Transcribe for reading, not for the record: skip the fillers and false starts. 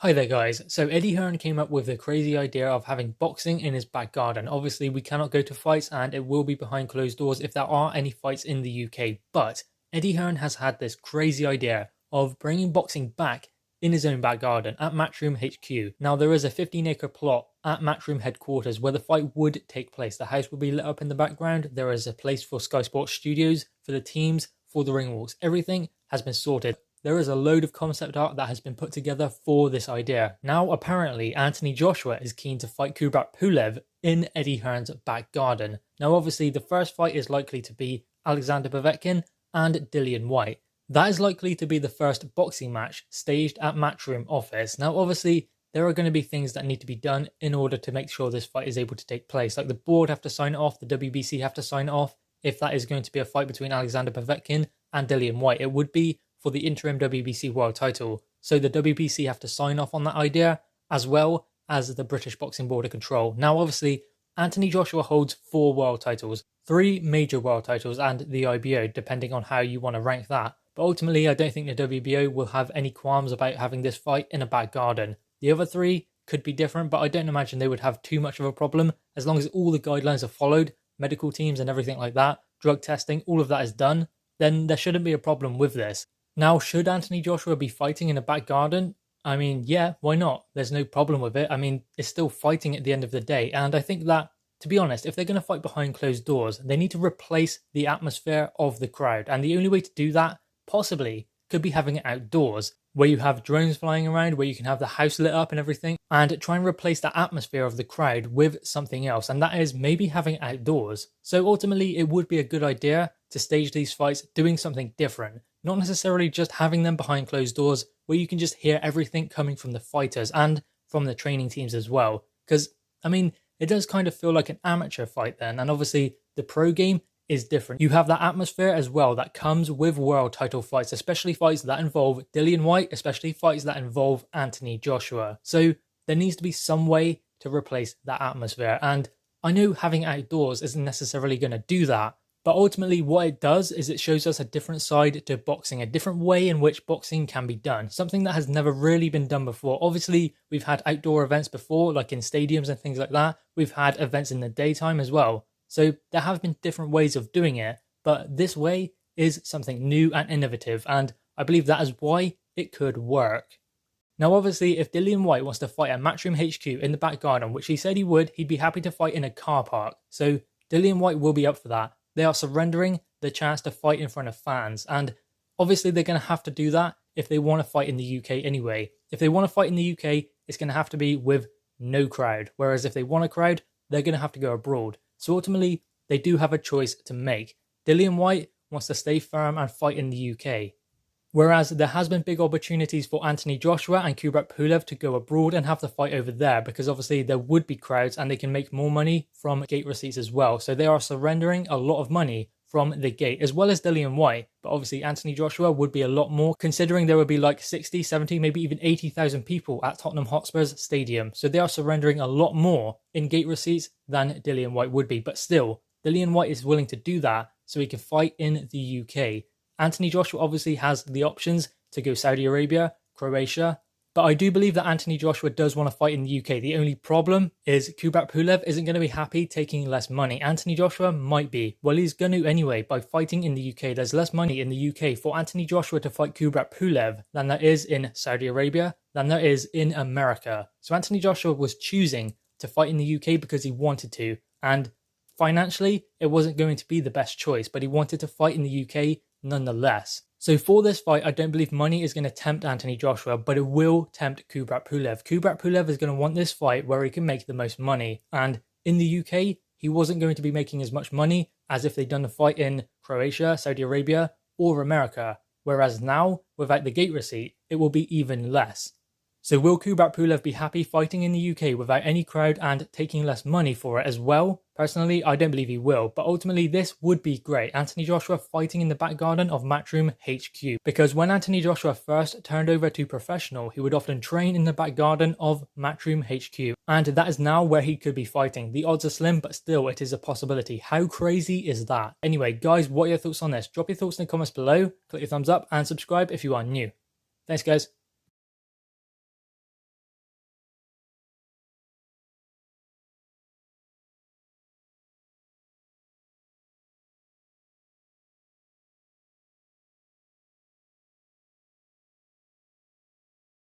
Hi there guys, so Eddie Hearn came up with the crazy idea of having boxing in his back garden. Obviously we cannot go to fights and it will be behind closed doors if there are any fights in the UK, but Eddie Hearn has had this crazy idea of bringing boxing back in his own back garden at Matchroom HQ. Now there is a 15-acre plot at Matchroom headquarters where the fight would take place. The house will be lit up in the background, there is a place for Sky Sports Studios, for the teams, for the ring walks. Everything has been sorted. There is a load of concept art that has been put together for this idea. Now, apparently, Anthony Joshua is keen to fight Kubrat Pulev in Eddie Hearn's back garden. Now, obviously, the first fight is likely to be Alexander Povetkin and Dillon White. That is likely to be the first boxing match staged at Matchroom office. Now, obviously, there are going to be things that need to be done in order to make sure this fight is able to take place. Like the board have to sign it off, the WBC have to sign it off. If that is going to be a fight between Alexander Povetkin and Dillon White, it would be for the interim WBC world title. So the WBC have to sign off on that idea, as well as the British Boxing Board of Control. Now, obviously, Anthony Joshua holds 4 world titles, 3 major world titles and the IBO, depending on how you want to rank that. But ultimately, I don't think the WBO will have any qualms about having this fight in a back garden. The other 3 could be different, but I don't imagine they would have too much of a problem, as long as all the guidelines are followed, medical teams and everything like that, drug testing, all of that is done, then there shouldn't be a problem with this. Now, should Anthony Joshua be fighting in a back garden? I mean, yeah, why not? There's no problem with it. I mean, it's still fighting at the end of the day. And I think that, to be honest, if they're going to fight behind closed doors, they need to replace the atmosphere of the crowd. And the only way to do that, possibly, could be having it outdoors, where you have drones flying around, where you can have the house lit up and everything, and try and replace that atmosphere of the crowd with something else. And that is maybe having it outdoors. So ultimately, it would be a good idea to stage these fights doing something different. Not necessarily just having them behind closed doors where you can just hear everything coming from the fighters and from the training teams as well. Because, I mean, it does kind of feel like an amateur fight then. And obviously, the pro game is different. You have that atmosphere as well that comes with world title fights, especially fights that involve Dillon White, especially fights that involve Anthony Joshua. So there needs to be some way to replace that atmosphere. And I know having outdoors isn't necessarily going to do that. But ultimately what it does is it shows us a different side to boxing, a different way in which boxing can be done. Something that has never really been done before. Obviously, we've had outdoor events before, like in stadiums and things like that. We've had events in the daytime as well. So there have been different ways of doing it, but this way is something new and innovative, and I believe that is why it could work. Now obviously, if Dillon White wants to fight at Matchroom HQ in the back garden, which he said he would, he'd be happy to fight in a car park. So Dillon White will be up for that. They are surrendering the chance to fight in front of fans, and obviously they're going to have to do that if they want to fight in the UK anyway. If they want to fight in the UK, it's going to have to be with no crowd, whereas if they want a crowd, they're going to have to go abroad. So ultimately, they do have a choice to make. Dillon White wants to stay firm and fight in the UK. Whereas there has been big opportunities for Anthony Joshua and Kubrat Pulev to go abroad and have the fight over there, because obviously there would be crowds and they can make more money from gate receipts as well. So they are surrendering a lot of money from the gate, as well as Dillon White. But obviously Anthony Joshua would be a lot more, considering there would be like 60, 70, maybe even 80,000 people at Tottenham Hotspur's stadium. So they are surrendering a lot more in gate receipts than Dillon White would be. But still, Dillon White is willing to do that so he can fight in the UK. Anthony Joshua obviously has the options to go Saudi Arabia, Croatia, but I do believe that Anthony Joshua does want to fight in the UK. The only problem is Kubrat Pulev isn't going to be happy taking less money. Anthony Joshua might be. Well, he's going to anyway. By fighting in the UK, there's less money in the UK for Anthony Joshua to fight Kubrat Pulev than there is in Saudi Arabia, than there is in America. So Anthony Joshua was choosing to fight in the UK because he wanted to, and financially, it wasn't going to be the best choice, but he wanted to fight in the UK nonetheless. So for this fight, I don't believe money is going to tempt Anthony Joshua, but it will tempt Kubrat Pulev. Kubrat Pulev is going to want this fight where he can make the most money. And in the UK, he wasn't going to be making as much money as if they'd done a fight in Croatia, Saudi Arabia, or America. Whereas now, without the gate receipt, it will be even less. So will Kubrat Pulev be happy fighting in the UK without any crowd and taking less money for it as well? Personally, I don't believe he will, but ultimately this would be great. Anthony Joshua fighting in the back garden of Matchroom HQ. Because when Anthony Joshua first turned over to professional, he would often train in the back garden of Matchroom HQ. And that is now where he could be fighting. The odds are slim, but still it is a possibility. How crazy is that? Anyway, guys, what are your thoughts on this? Drop your thoughts in the comments below, click your thumbs up and subscribe if you are new. Thanks guys.